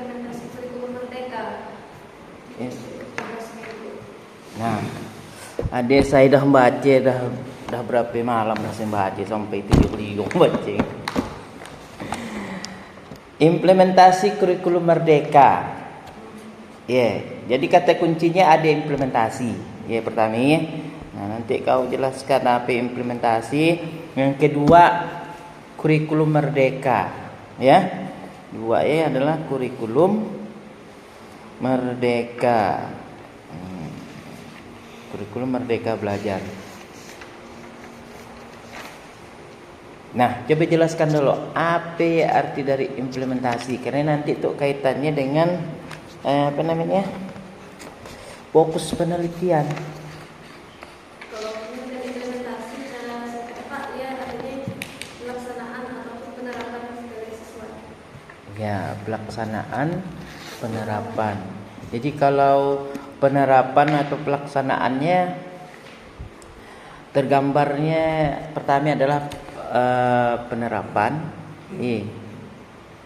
implementasi kurikulum merdeka. Ya. Nah, adik saya dah baca dah berapa malam dah saya baca sampai 7 baca. Implementasi kurikulum merdeka. Jadi kata kuncinya ada implementasi. Pertama ya. Nah, nanti kau jelaskan apa implementasi. Yang kedua kurikulum merdeka. Dua adalah kurikulum merdeka. Kurikulum merdeka belajar. Nah, coba jelaskan dulu apa arti dari implementasi, karena nanti tuh kaitannya dengan fokus penelitian. Kalau implementasi secara cepat ya artinya pelaksanaan atau penerapan dari sesuatu. Ya, pelaksanaan penerapan. Jadi kalau penerapan atau pelaksanaannya tergambarnya pertama adalah penerapan.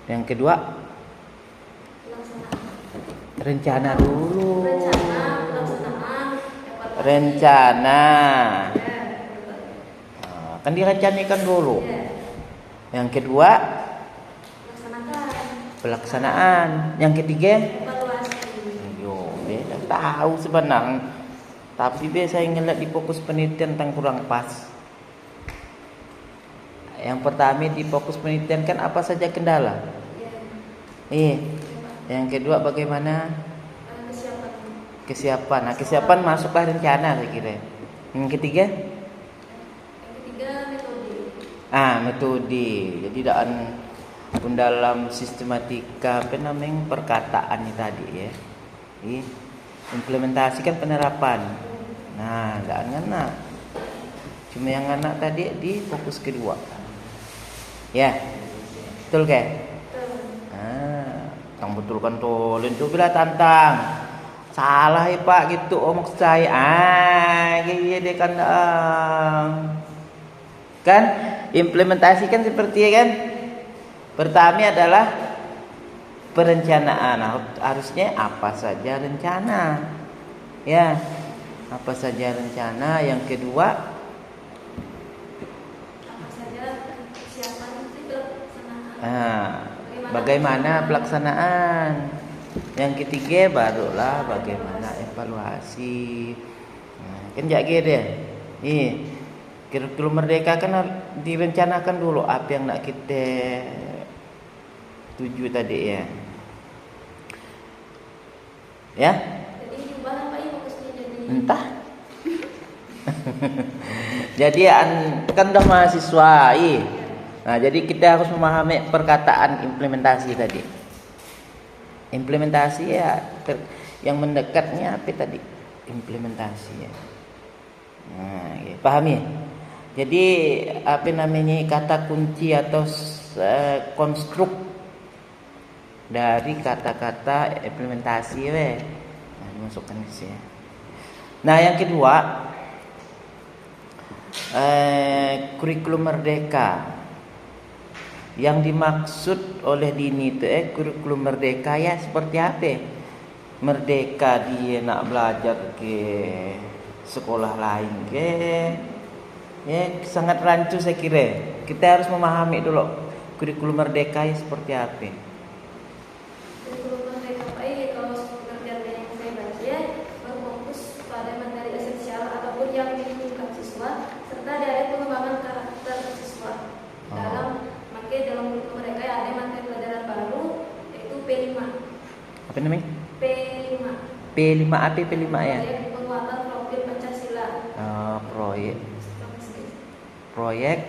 Yang kedua rencana dulu. Rencana. Kan direncanakan dulu. Yang kedua pelaksanaan. Yang ketiga tahu sebenarnya, tapi biasa ngeliat di fokus penelitian tentang kurang pas. Yang pertama di fokus penelitian kan apa saja kendala. Yang kedua bagaimana kesiapan. Nah, kesiapan masuklah rencana saya kira. Yang ketiga metode. Jadi dalam sistematika perkataan ini tadi ya. Implementasi kan penerapan. Nah, enggak ngena. Cuma yang ngena tadi di fokus kedua. Betul ke? Yang betul kan tolong coba tantang. Salah ya Pak gitu maksud saya. Iya deh kan. Kan implementasi kan seperti kan. Pertama adalah perencanaan. Harusnya apa saja rencana. Apa saja rencana. Yang kedua apa saja kesiapan bagaimana pelaksanaan. Yang ketiga barulah bagaimana evaluasi. Kan jaga deh. Kurikulum merdeka kan direncanakan dulu apa yang nak kita tuju tadi ya. Jadi diubah apa ya fokusnya jadi? Entah. Jadi kan dah mahasiswa. Nah, jadi kita harus memahami perkataan implementasi tadi. Implementasi yang mendekatnya apa tadi? Implementasi ya. Nah, pahami? Jadi kata kunci atau konstruk dari kata-kata implementasi dimasukkan di sini. Nah, yang kedua kurikulum merdeka. Yang dimaksud oleh Dini itu kurikulum merdeka seperti apa? Merdeka dia nak belajar ke sekolah lain sangat rancu saya kira. Kita harus memahami dulu kurikulum merdeka seperti apa. Apa namanya? P5 apa P5 ya? Penguatan profil Pancasila. Proyek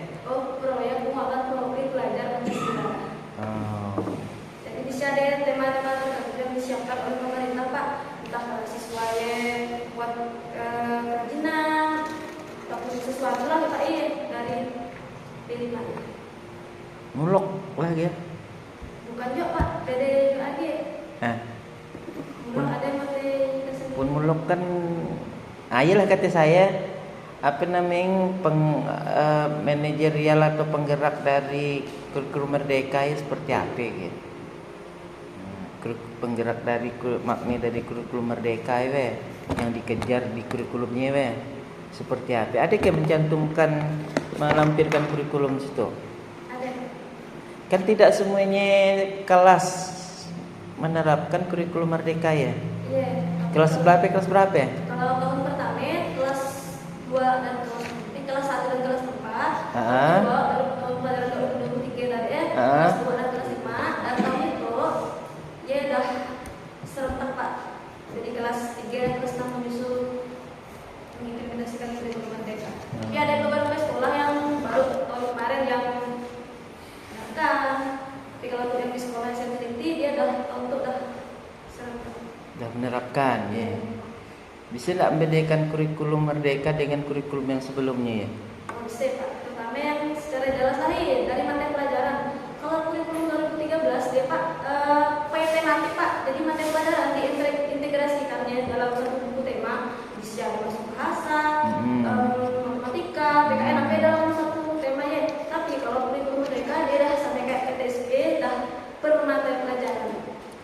penguatan profil pelajar Pancasila. Jadi bisa ada tema-tema yang disiapkan oleh pemerintah Pak, entah mahasiswa buat kerajinan ataupun sesuatu lah Pak dari P5. Muluk lagi ya? Bukan juga Pak, PD lagi. Pun muluk kan ayolah kata saya manajerial atau penggerak dari kurikulum merdeka seperti apa gitu. penggerak dari makna dari kurikulum Merdeka ya, yang dikejar di kurikulumnya ya. Seperti apa? Ada yang mencantumkan melampirkan kurikulum situ? Ada. Kan tidak semuanya kelas menerapkan kurikulum Merdeka ya. Iya. Kelas berapa? Kelas berapa ya? Kalau tahun pertama kelas 2 dan kelas 1 dan kelas 4. Ah. Tahun pelajaran 2023 tadi kelas 2 dan kelas 5. Dan tahun itu dia udah serentak Pak. Jadi kelas 3 dan kelas 6 disuruh mengimplementasikan kurikulum Merdeka. Tapi ada beberapa sekolah yang baru tahun kemarin yang menerapkan. Tapi kalau untuk yang di sekolah SMP Tinggi dia udah serentak. Sudah menerapkan ya. Bisa tidak membedakan kurikulum Merdeka dengan kurikulum yang sebelumnya ya? Bisa Pak, terutama yang secara jelas dari materi pelajaran. Kalau kurikulum 2013 dia Pak pakai tematik Pak, jadi materi pelajaran diintegrasikannya dalam satu buku tema, bisa masuk bahasa, matematika, PKN sampai dalam satu tema ya. Tapi kalau kurikulum Merdeka dia dah sampai kayak PTSP dah per materi pelajaran.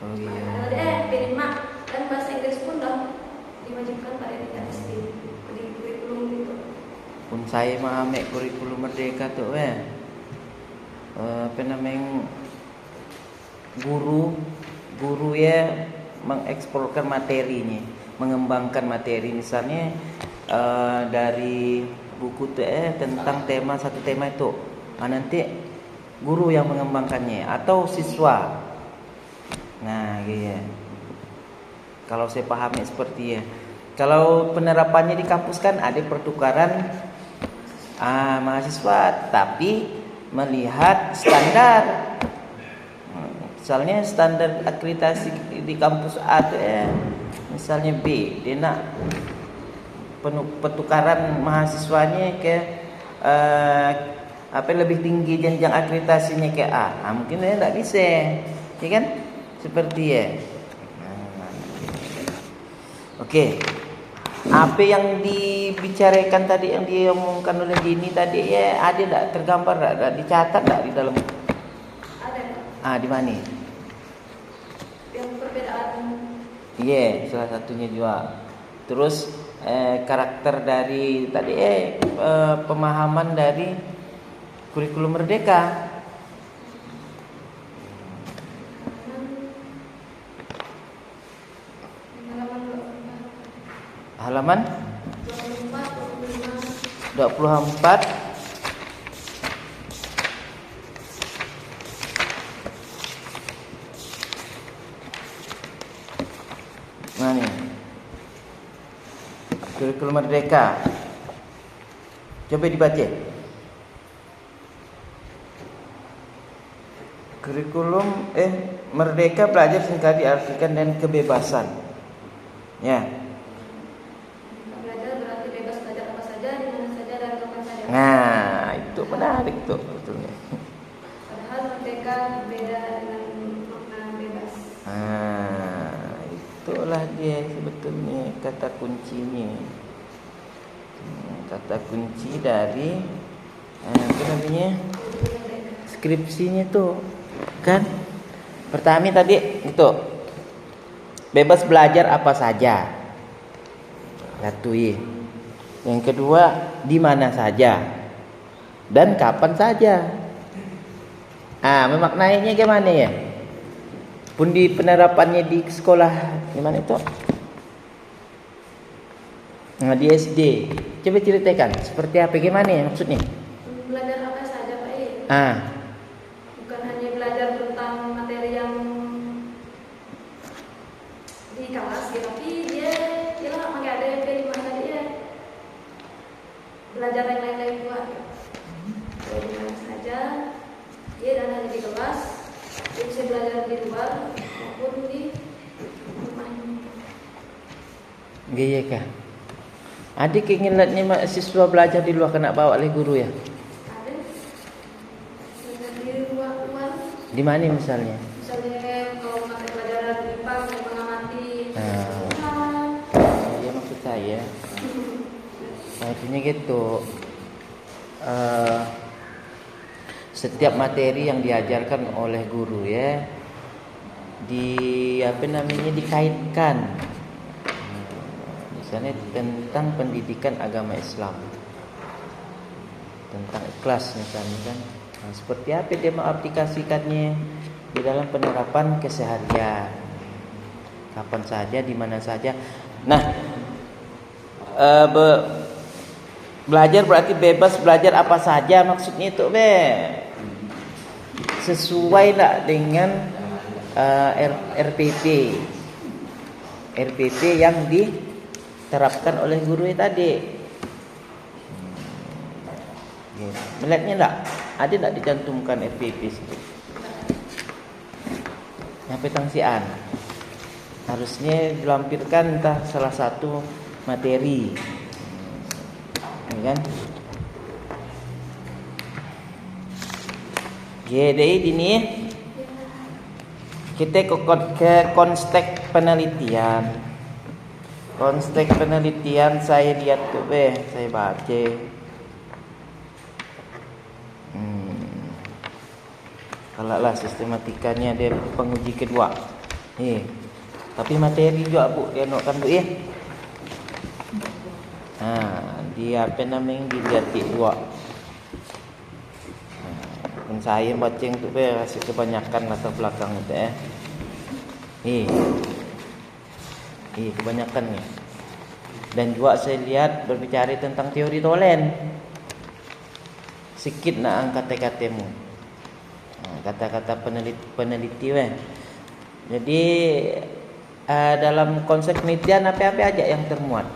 Oh iya. Ada P5 dan bahasa Inggris pun dah diwajibkan pada PTSP di kurikulum itu. Pun saya memahami kurikulum Merdeka tuh apa namanya, guru ya mengeksplorkan materinya, mengembangkan materi. Misalnya dari buku tuh tentang satu tema itu, nanti guru yang mengembangkannya atau siswa. Nah gitu. Kalau saya pahami seperti ya. Kalau penerapannya di kampus kan ada pertukaran mahasiswa, tapi melihat standar. Misalnya standar akreditasi di kampus A misalnya B, dia nak pertukaran mahasiswanya ke lebih tinggi jenjang akreditasinya ke A. Mungkin dia tidak bisa, ya kan? Seperti ya. Oke. Apa yang dibicarakan tadi, yang diomongkan oleh Dini tadi ya, ada tak tergambar, tak dicatat tak di dalam? Ada. Di mana? Yang perbedaan. Iya, salah satunya juga. Terus karakter dari tadi pemahaman dari kurikulum Merdeka. Halaman 24. Mana? Kurikulum Merdeka. Coba dibaca. Kurikulum Merdeka belajar singkat diartikan dan kebebasan. Ya. Belajar berarti bebas belajar apa saja, di mana saja dan kapan saja. Nah, itu menarik tuh betulnya. Padahal merdeka beda dengan makna bebas. Itulah dia sebetulnya kata kuncinya. Kata kunci dari apa namanya? Skripsinya tuh kan. Pertama tadi itu bebas belajar apa saja. Satu ya. Yang kedua di mana saja dan kapan saja. Memaknainya gimana ya? Pun di penerapannya di sekolah gimana itu? Di SD. Coba ceritakan seperti apa, gimana ya maksudnya? Belajar apa saja Pak I? Bukan hanya belajar tentang materi yang di kelas ya, tapi dia pakai ada yang di mana dia belajar yang lain-lain juga. Jadi di mana saja dia dan hanya di kelas, dia bisa belajar di luar maupun di rumahnya. Iya kah? Adik ingin lihatnya mahasiswa belajar di luar, kena bawa oleh guru ya? Ada belajar di luar. Di mana misalnya? Misalnya kalau mata pelajaran IPA untuk mengamati Iya maksud saya. Artinya gitu. Setiap materi yang diajarkan oleh guru ya, dikaitkan. Misalnya tentang pendidikan agama Islam, tentang ikhlas misalnya kan. Nah, seperti apa dia mengaplikasikannya di dalam penerapan keseharian, kapan saja, di mana saja. Nah, belajar berarti bebas belajar apa saja, maksudnya itu sesuai tak dengan RPP yang diterapkan oleh guru tadi. Melihatnya tak? Ada tak dicantumkan RPP situ? Yang petangsian harusnya dilampirkan entah salah satu materi, kan? Jadi ini kita ke konstek penelitian. Konstek penelitian saya lihat tuh saya baca. Kalau lah sistematikanya dia penguji kedua. Tapi materi juga Bu dia nokkan Bu ya. Dia apa namanya dilihat dua. Saya baca yang tu rasa kebanyakan latar belakang itu kebanyakan ni. Dan juga saya lihat berbicara tentang teori Tolen. Sikit nak angkat kata-katamu. Kata-kata peneliti Jadi dalam konsep penelitian apa-apa aja yang termuat?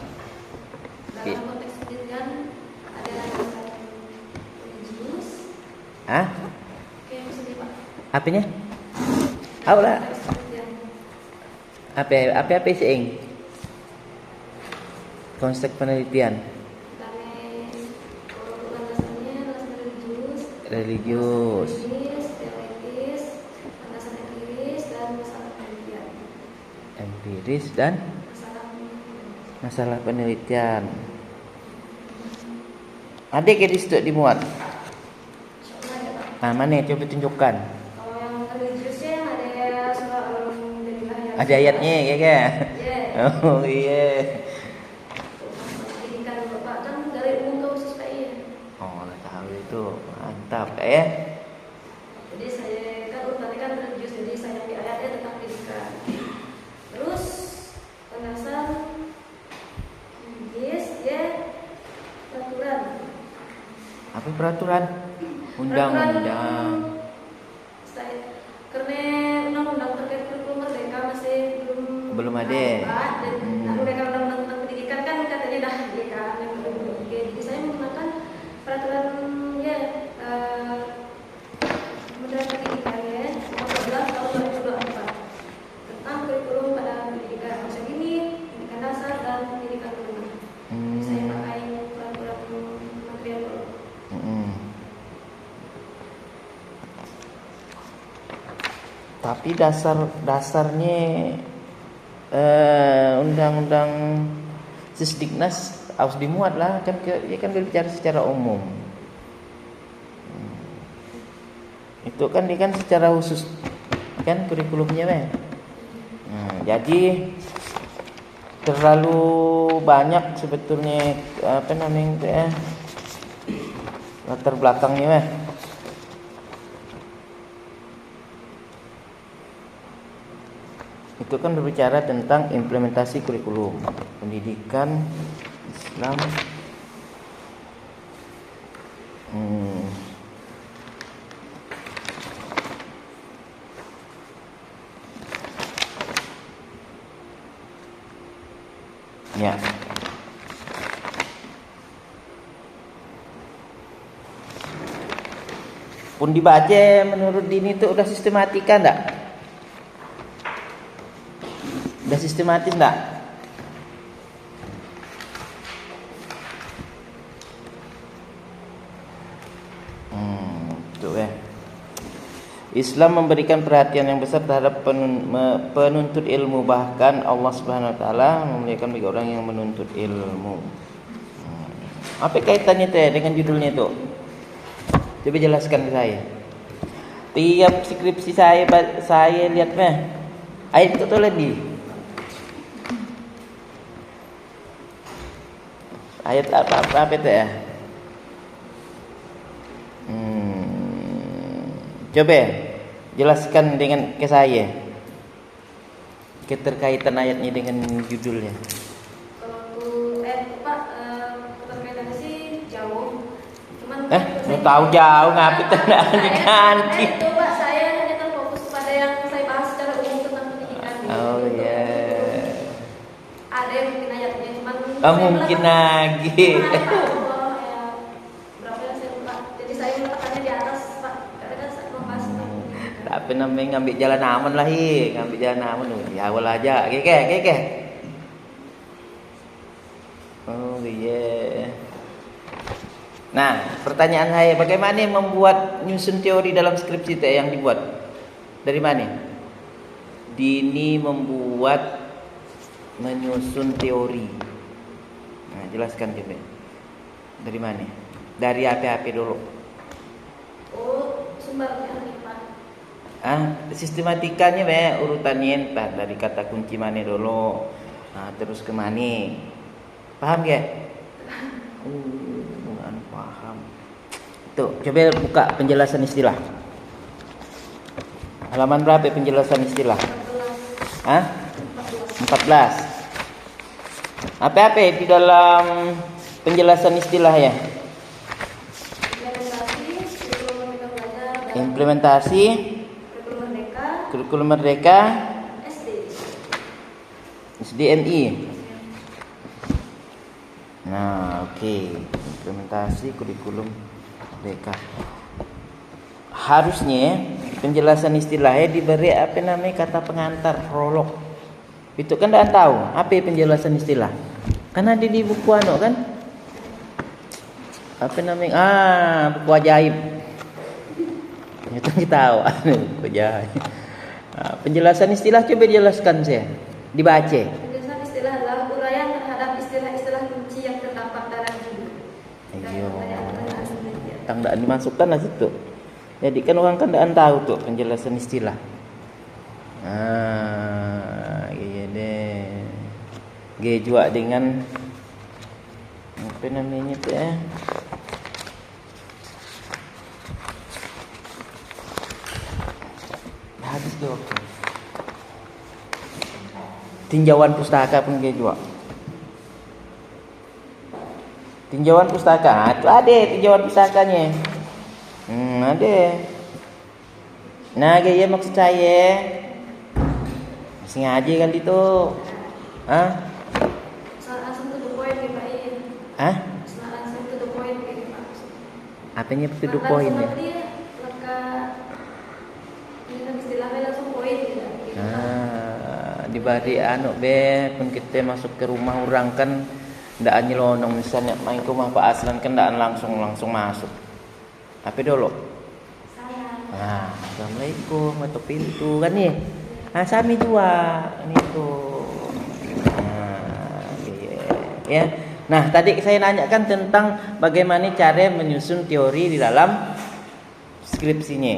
Dalam konteks penelitian ada religius. Oke, maksudnya Pak. Apanya? Aula. Apa sih? Konsep penelitian. Religius. Teoritis, landasan empiris dan masalah penelitian. Empiris dan masalah penelitian. Ada ke di situ dimuat? Mana coba tunjukkan. Kalau yang religiusnya ada surah Al-Baqarah. Ada ayatnya ya kan? Yeah. Oh iya. Pendidikan Bapak kan dari umum ke khusus Pak ya. Oh, tahu itu. Mantap ya. Jadi saya kan urutannya kan religius, jadi saya ambil ayatnya tentang pendidikan. Terus penjelasan yes, peraturan. Apa peraturan? Undang-undang. Karena undang-undang terkait kurikulum merdeka masih belum ada. Dan mereka undang-undang tentang pendidikan kan katanya dah yang belum. Jadi saya menggunakan peraturan Kementerian Pendidikan nomor 11 tahun 2024 tentang kurikulum pada pendidikan masa kini, pendidikan dasar dan pendidikan menengah. Saya pakai peraturan Kementerian dulu. Tapi dasarnya undang-undang Sisdiknas harus dimuat lah kan, dia kan berbicara secara umum. Itu kan dia kan secara khusus kan kurikulumnya jadi terlalu banyak sebetulnya latar belakangnya Itu kan berbicara tentang implementasi kurikulum pendidikan Islam. Ya. Pun dibaca menurut Dini itu udah sistematika enggak? Udah sistematis enggak? Tuh Islam memberikan perhatian yang besar terhadap penuntut ilmu, bahkan Allah Subhanahu wa taala memuliakan bagi orang yang menuntut ilmu. Apa kaitannya dengan judulnya itu? Coba jelaskan ke saya. Tiap skripsi saya lihat Ayat itu lagi. Ayat apa itu ya? Coba jelaskan dengan ke saya keterkaitan ayatnya dengan judulnya. Kalau Pak, keterkaitannya sih jauh. Cuman Mau tahu jauh ngapain tidak diganti? Itu Pak, saya hanya terfokus pada yang saya bahas secara umum tentang pendidikan. Oh ya. Ada yang mungkin ayatnya, cuman Mungkin lagi. Berapa yang saya lupa. Jadi saya meletakkannya di atas Pak, karena saya membahas tentang pendidikan. Tapi namanya ngambil jalan aman lah ngambil jalan aman di awal aja, keke. Oh iya. Nah, pertanyaan saya, bagaimana membuat nyusun teori dalam skripsi yang dibuat? Dari mana? Dini membuat menyusun teori. Nah, jelaskan coba. Dari mana? Dari apa dulu? Oh, sumbernya nih Pak. Sistematikanya urutannya entah dari kata kunci mana dulu. Nah, terus ke mana? Paham ya? Bukan paham. Tuh, coba buka penjelasan istilah. Halaman berapa penjelasan istilah? 14. Apa di dalam penjelasan istilah ya? Implementasi kurikulum merdeka SDMI. Nah, oke. Implementasi kurikulum merdeka. Harusnya penjelasan istilahnya diberi kata pengantar, prolog. Itu kan tidak tahu apa penjelasan istilah. Karena di buku kan? Buku ajaib. Itu kita tahu buku ajaib. Penjelasan istilah coba jelaskan saya. Dibaca. Penjelasan istilah adalah uraian terhadap istilah-istilah kunci yang terdapat dalam judul. Iya. Tidak dimasukkan lah situ. Jadi kan orang kan tidak tahu tuh penjelasan istilah. Iya deh. G juga dengan apa namanya tuh ya? Habis tuh. Tinjauan pustaka pun G juga. Tinjauan pustaka, itu ada tinjauan pustakanya. Ada. Nah, gaya maksud saya sengaja kan itu. Langsung to the point ya Pak. Langsung to the point ya Pak. Apanya to the point ya? Istilahnya langsung poin gitu. Dibari pun kita masuk ke rumah orang kan ndak nyelonong misalnya main ke rumah Pak Aslan kan ndak langsung masuk. Apa dulu? Salam. Assalamualaikum atau pintu kan nih. Sami juga ini tuh. Ya. Nah, tadi saya nanyakan tentang bagaimana cara menyusun teori di dalam skripsinya.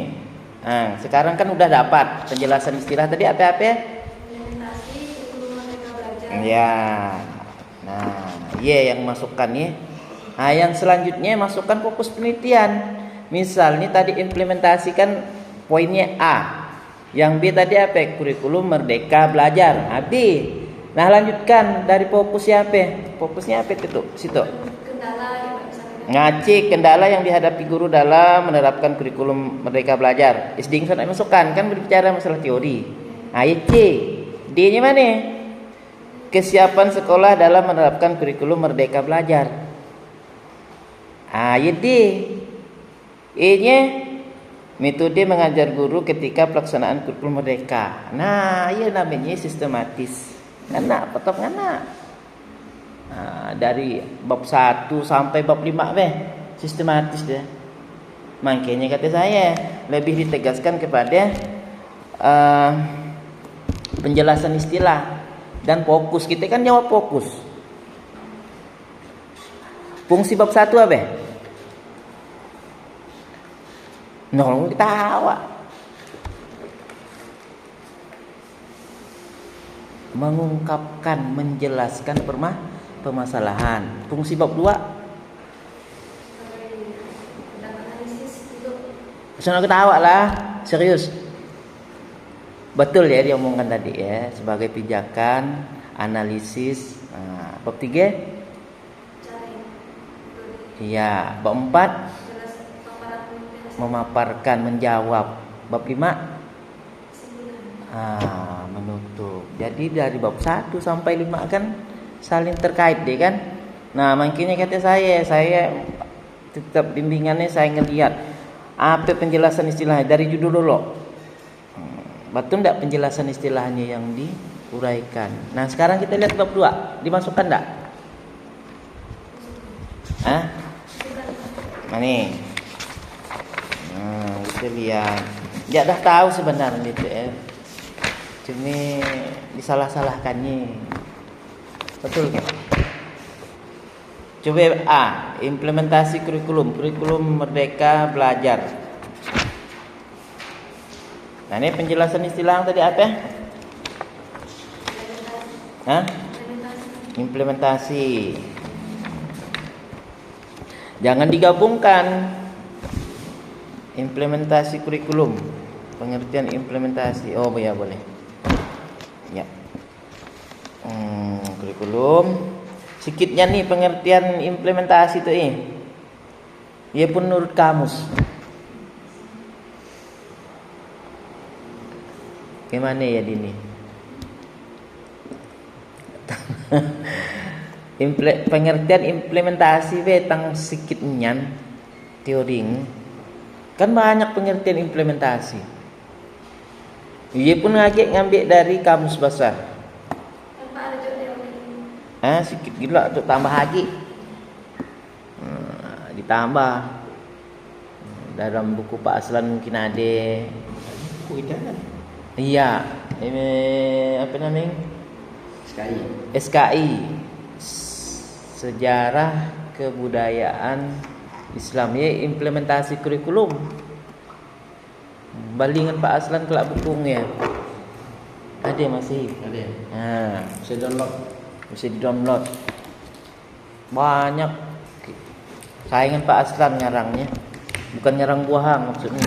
Nah, sekarang kan udah dapat penjelasan istilah tadi apa? Implementasi kurikulum merdeka belajar. Ya. Nah, yang masukkan ya. Nah, yang selanjutnya masukkan fokus penelitian. Misalnya tadi implementasikan poinnya A. Yang B tadi apa? Kurikulum merdeka belajar. B. Nah, lanjutkan dari fokusnya apa? Fokusnya apa itu? Situ. Kendala ya Pak misalnya. Ngaci kendala yang dihadapi guru dalam menerapkan kurikulum merdeka belajar. SD kan masukkan kan berbicara masalah teori. C. D-nya mana? Kesiapan sekolah dalam menerapkan kurikulum merdeka belajar. D. E-nya metode mengajar guru ketika pelaksanaan kurikulum merdeka. Nah, namanya sistematis. Ngana, potong ngana. Dari bab 1 sampai bab 5 sistematis deh. Makanya kata saya lebih ditegaskan kepada penjelasan istilah dan fokus. Kita kan jawab fokus. Fungsi bab 1 apa? Nolong ketawa. mengungkapkan, menjelaskan permasalahan. Fungsi bab 2 dan analisis itu. Jangan ketawa lah, serius. Betul ya dia omongkan tadi ya, sebagai pijakan, analisis. Bab 3? Cari. Iya, bab 4 Jelas pemaparan memaparkan, menjawab. Bab 5 kesimpulan. menutup. Jadi dari bab 1 sampai 5 kan saling terkait deh kan. Nah, makanya kata saya tetap bimbingannya saya ngelihat apa penjelasan istilahnya dari judul dulu. Betul enggak penjelasan istilahnya yang diuraikan. Nah, sekarang kita lihat bab 2. Dimasukkan enggak? Nih. Kita lihat. Ya dah tahu sebenarnya itu ya. Cuma disalah-salahkannya. Betul kan? Coba implementasi kurikulum Merdeka Belajar. Nah, ini penjelasan istilah tadi apa? Implementasi. Jangan digabungkan. Implementasi kurikulum. Pengertian implementasi. Oh ya boleh. Ya. Kurikulum. Sikitnya nih pengertian implementasi itu ia pun menurut kamus. Gimana ya Dini? Pengertian implementasi tentang sikitnya teori kan banyak pengertian implementasi. Ia pun ngambil dari kamus bahasa. Tanpa ada judul. Sikit gila untuk tambah lagi. Ditambah dalam buku Pak Aslan mungkin ada. Buku kan? Iya, apa namanya? SKI. Sejarah Kebudayaan Islam ya, implementasi kurikulum. Balingan Pak Aslan kelak bukunya. Ada masih? Ada. Bisa di-download. Banyak. Saingan Pak Aslan nyarangnya. Bukan nyarang buahang maksudnya.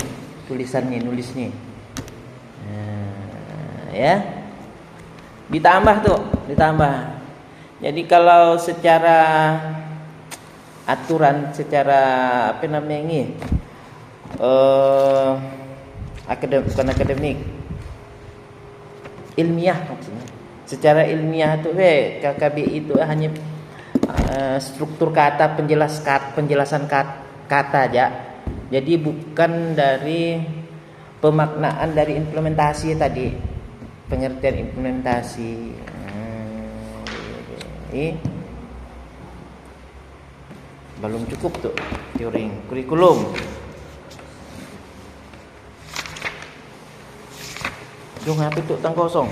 Nulisnya. Ya. Ditambah. Jadi kalau secara aturan, secara apa namanya ini? Bukan akademik. Ilmiah maksudnya. Secara ilmiah itu KKBI itu hanya struktur kata, penjelasan kata aja. Jadi bukan dari pemaknaan dari implementasi tadi. Pengertian implementasi. Belum cukup tuh teori kurikulum. Jom apa itu tang kosong.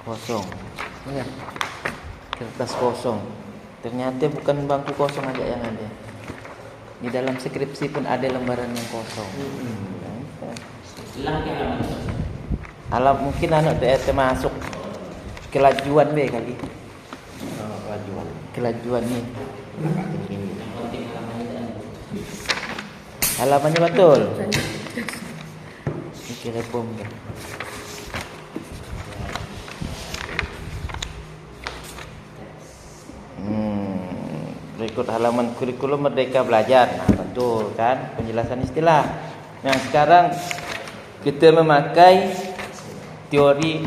Kosong. Ya. Kertas kosong. Ternyata bukan bangku kosong aja yang ada. Di dalam skripsi pun ada lembaran yang kosong. Alam mungkin anak tuh masuk kelajuan kali. Kelajuan nih. Halamannya betul. Kira bom kan. Berikut halaman kurikulum Merdeka Belajar. Nah, betul kan penjelasan istilah. Nah, sekarang kita memakai teori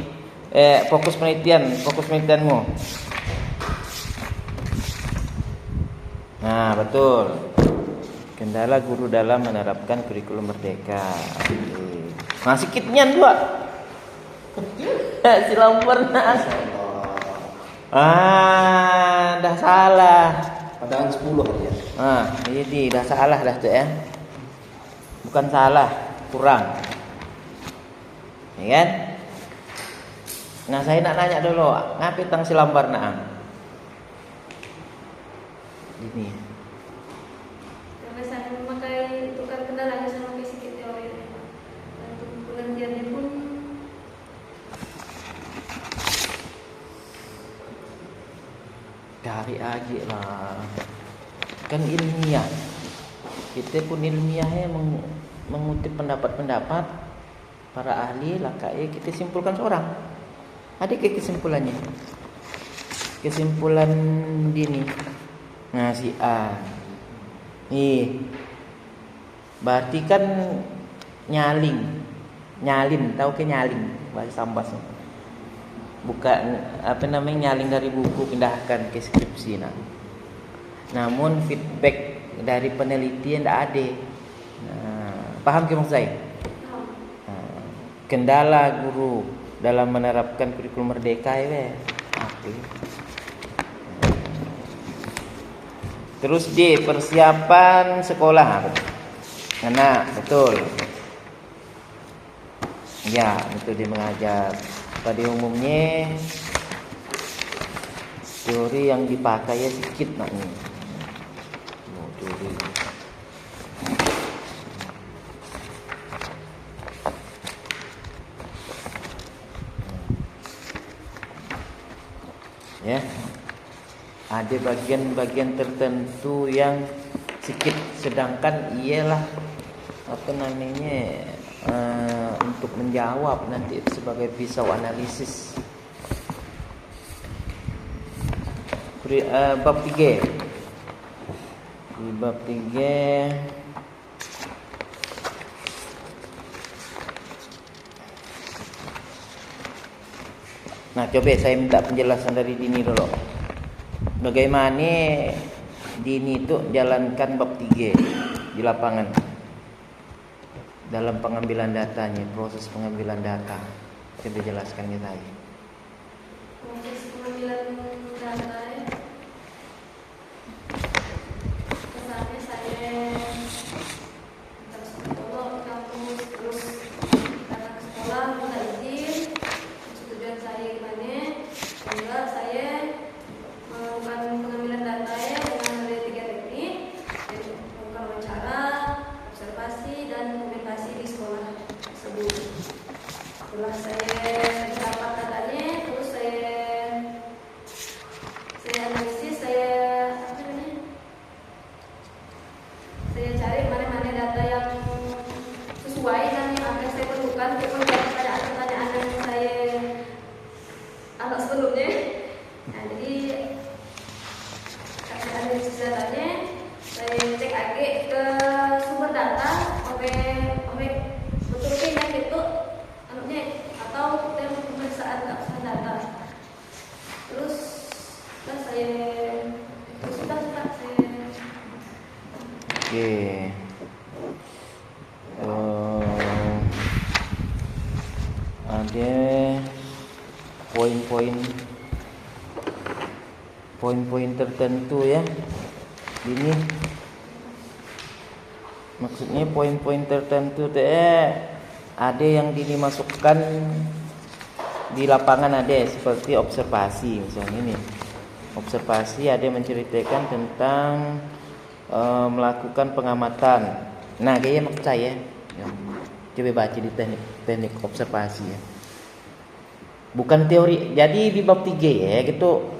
fokus penelitianmu. Nah, betul. Kendala guru dalam menerapkan kurikulum merdeka. Nah, sikitnya dua. Silam pernah. Dah salah. Padahal 10 ya. Jadi dah salah dah tuh ya. Bukan salah, kurang. Ya kan? Nah, saya nak nanya dulu, ngapain tang silambar naang? Ini. Karena saya memakai tukar kendala, saya memakai sikit teori. cari aja lah. Kan ilmiah. Kita pun ilmiahnya mengutip pendapat-pendapat para ahli lah, kayak kita simpulkan seorang. Ada kayak kesimpulannya. Kesimpulan dini. Nah, si A. Berarti kan nyalin, tahu ke nyalin bahasa Sambas. Bukan nyalin dari buku pindahkan ke skripsi. Namun feedback dari penelitian tidak ada. Paham ke maksud saya? Kendala guru dalam menerapkan kurikulum merdeka ya. Terus D, persiapan sekolah. Nah, betul. Ya, itu dia mengajar. Pada umumnya teori yang dipakai ya sedikit maknya. Teori. Ya. Ada bagian-bagian tertentu yang sedikit, sedangkan ialah untuk menjawab nanti sebagai pisau analisis. Bab 3. Di bab 3 nah, coba saya minta penjelasan dari Dini dulu. Bagaimana Dini itu jalankan bab 3 di lapangan dalam pengambilan datanya, proses pengambilan data. Coba jelaskan ke saya. Proses pengambilan data ya. Kesannya saya terus ke kampus, terus datang ke sekolah, minta izin, tujuan saya gimana, sehingga saya melakukan pengambilan data ya dengan ada 3 teknik, yaitu melakukan wawancara, observasi, dan dokumentasi di sekolah tersebut. Setelah saya dapat datanya, terus saya analisis, saya cari mana-mana data yang sesuai dengan yang akan saya perlukan untuk pertanyaan-pertanyaan yang saya anggap sebelumnya. Nah, jadi saya analisis datanya, saya cek lagi ke sumber data, betul yang itu atau pemeriksaan data. Terus saya Oke. Ada poin-poin tertentu ya. Ini maksudnya poin-poin tertentu ada yang dimasukkan di lapangan, ada seperti observasi misalnya ini. Observasi ada menceritakan tentang melakukan pengamatan. Nah, gaya maksud saya. Coba baca di teknik observasi ya. Bukan teori. Jadi di bab 3 ya, gitu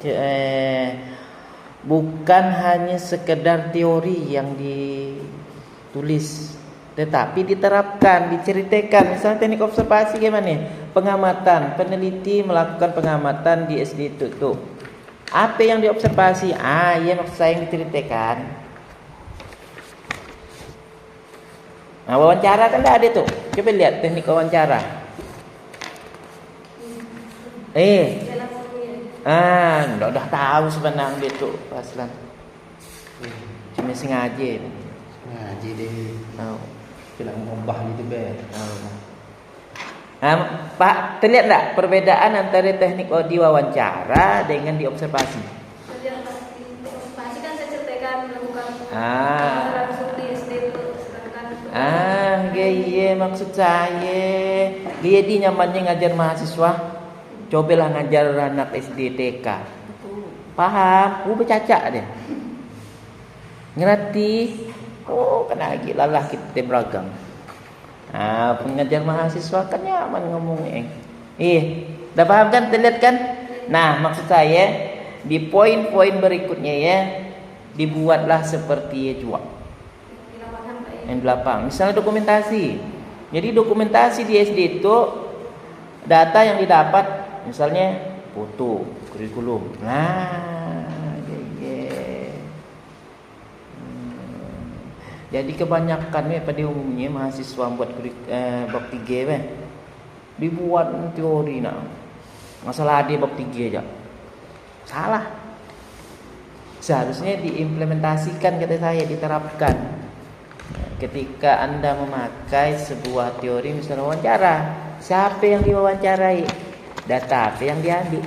bukan hanya sekedar teori yang ditulis, tetapi diterapkan, diceritakan. Misalnya teknik observasi gimana? Pengamatan, peneliti melakukan pengamatan di SD itu tuh. Apa yang diobservasi? Ya maksud saya yang diceritakan. Nah, wawancara kan enggak ada tuh. Coba lihat teknik wawancara. Udah tahu sebenarnya itu Paslan. Cuma sengaja. Ngaji deh. Tahu. Bilang ngubah gitu be. Pak, terlihat enggak perbedaan antara teknik diwawancara dengan diobservasi? Jadi observasi kan saya ceritakan melakukan langsung di SD itu, sedangkan gaya maksud saya. Gaya di nyamannya ngajar mahasiswa. Cobalah ngajar anak SD TK. Paham? Bercacak deh. Ngerti? Kena lagi lalah kita beragam. Pengajar mahasiswa kan nyaman ngomongnya. Dah paham kan? Terlihat kan? Nah, maksud saya di poin-poin berikutnya ya dibuatlah seperti ya juga Di lapangan Pak ya. yang di lapang. Misalnya dokumentasi. Jadi dokumentasi di SD itu data yang didapat misalnya foto, kurikulum. Nah, jadi kebanyakan pada umumnya mahasiswa buat bab 3 dibuat teori nak. Masalah ada bab 3 aja. Salah. Seharusnya diimplementasikan kata saya, diterapkan. Ketika Anda memakai sebuah teori misalnya wawancara, siapa yang diwawancarai? Data apa yang diambil?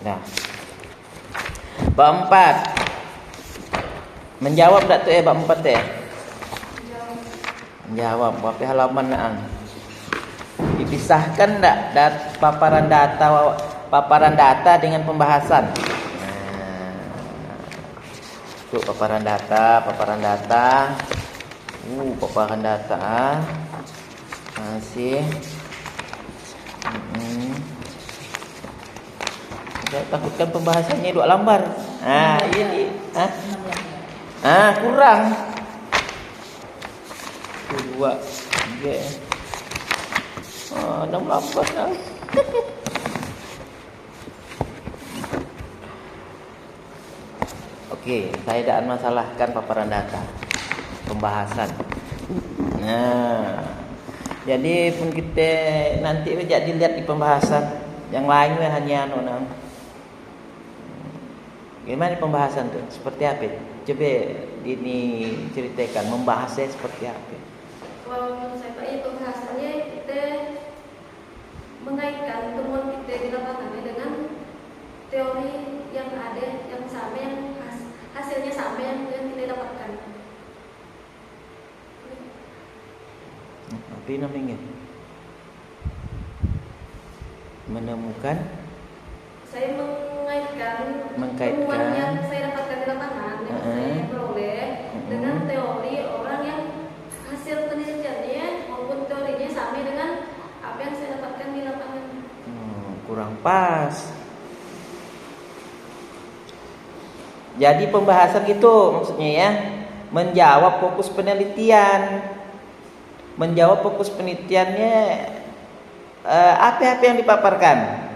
Nah. Bab 4. Menjawab tak tu bab 4 Menjawab. Berapa halaman nak? Dipisahkan tak paparan data dengan pembahasan. Tuh paparan data. Paparan data. Masih. Saya takutkan pembahasannya 2 lembar. Ini. Kurang. 2 3 6 lembar dah. Okey, saya tidak masalahkan paparan data, pembahasan. Jadi pun kita nanti jadi lihat di pembahasan. Yang lain hanya gimana pembahasan tu? Seperti apa? Coba ini ceritakan membahasnya seperti apa. Kalau menurut saya Pak, pembahasannya kita mengaitkan temuan kita di lapangan dengan teori yang ada, yang sama, yang hasilnya sama yang kita dapatkan. Apa namanya? Menemukan. Saya mengaitkan temuan yang saya dapatkan di lapangan, yang saya peroleh dengan teori orang yang hasil penelitiannya maupun teorinya sama dengan apa yang saya dapatkan di lapangan. Kurang pas. Jadi pembahasan itu maksudnya ya menjawab fokus penelitian. Menjawab fokus penelitiannya apa-apa yang dipaparkan.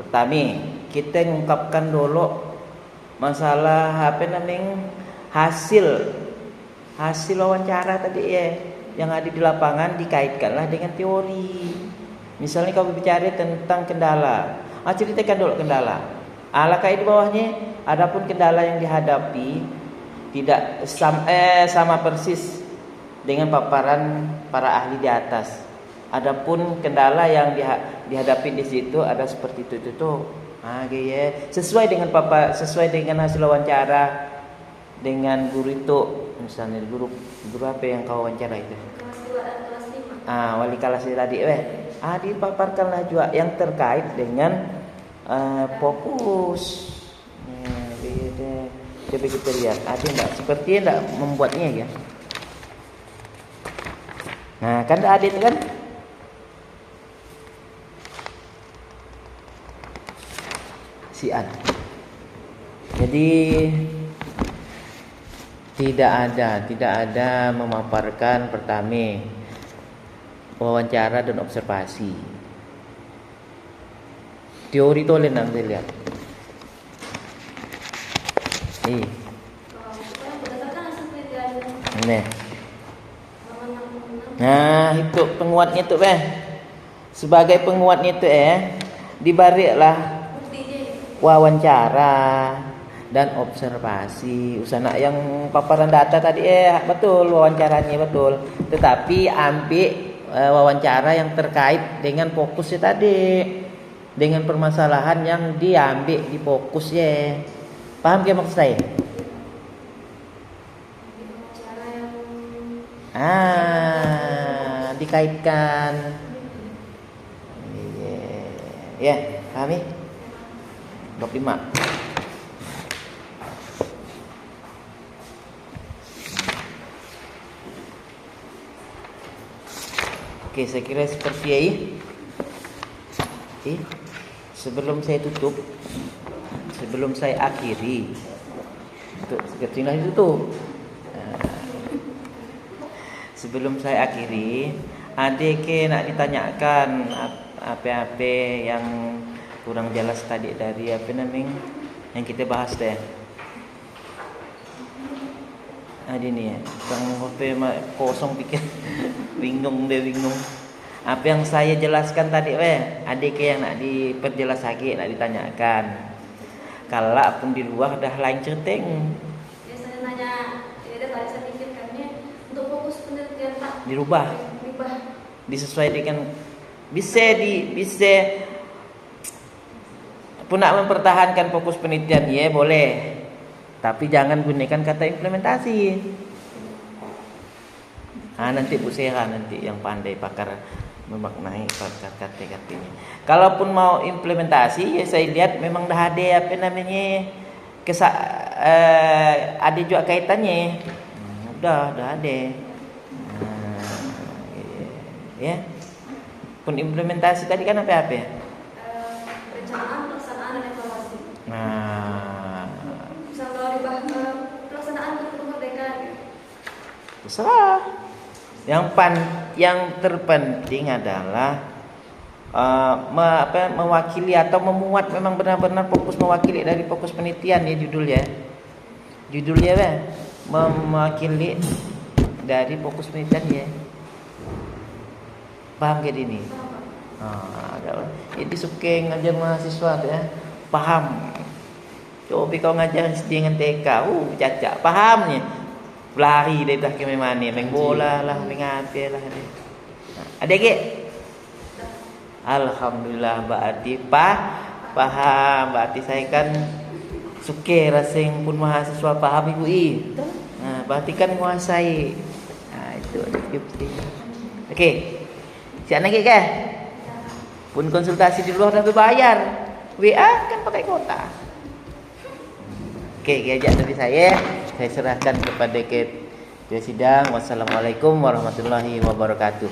Pertama, kita mengungkapkan dulu masalah hasil wawancara tadi ya yang ada di lapangan dikaitkanlah dengan teori. Misalnya kalau bicara tentang kendala, ceritakan dulu kendala. Alangkah di bawahnya, adapun kendala yang dihadapi tidak sama persis dengan paparan para ahli di atas. Adapun kendala yang dihadapi di situ ada seperti itu tuh. Sesuai dengan hasil wawancara dengan guru itu, misalnya guru apa yang kau wawancara itu? Kelas 2 dan kelas 5. Wali kelas tadi dipaparkanlah juga yang terkait dengan fokus. Coba kita lihat ada enggak sepertinya enggak membuatnya ya. Kan ada itu kan? Sian. Jadi tidak ada memaparkan pertama wawancara dan observasi. Teori itu oleh nanti lihat. Berdasarkan hasil penelitian. Nah, itu penguatnya tuh sebagai penguatnya tuh dibariklah wawancara dan observasi. Usana yang paparan data tadi betul wawancaranya betul. Tetapi ambil wawancara yang terkait dengan fokusnya tadi, dengan permasalahan yang diambil di fokusnya. Paham ke maksud saya? Dikaitkan. Ya, pahami? 25. Oke, saya kira seperti ini. Sebelum saya tutup, sebelum saya akhiri, tinggal ditutup. Sebelum saya akhiri, adik nak ditanyakan apa-apa yang kurang jelas tadi dari apa namanya yang kita bahas deh. Ada ni, tang HP kosong pikir, bingung. Apa yang saya jelaskan tadi, adik yang nak diperjelas lagi, nak ditanyakan. Kalau pun di luar dah lain cerita. Biasanya nanya, ada tadi saya pikirkannya untuk fokus penelitian Pak. Dirubah. Disesuaikan dengan bisa pun nak mempertahankan fokus penelitian ya boleh. Tapi jangan gunakan kata implementasi. Nanti Bu Sera nanti yang pandai pakar memaknai kata-katanya. Kalaupun mau implementasi, ya saya lihat memang dah ada apa namanya ada juga kaitannya. Dah ada. Ya. Pun implementasi tadi kan apa-apa ya? Perencanaan, pelaksanaan, dan evaluasi. Misal kalau di pelaksanaan untuk kemerdekaan. Terserah. Yang terpenting adalah mewakili atau memuat memang benar-benar fokus mewakili dari fokus penelitian ya judulnya mewakili dari fokus penelitian ya. Paham ke ini? Jadi suka ngajar mahasiswa ya, paham. Coba kau ngajar dengan TK, cacak pahamnya. Lari dari dah ke mana, main bola lah, main apa lah. Ada ke? Alhamdulillah berarti paham. Berarti saya kan suka rasing pun mahasiswa paham ibu berarti kan menguasai. Itu tips. Okey. Siap lagi ke? Pun konsultasi di luar dah berbayar. WA kan pakai kuota. Okey, ajak dari saya serahkan kepada ketua sidang. Wassalamualaikum warahmatullahi wabarakatuh.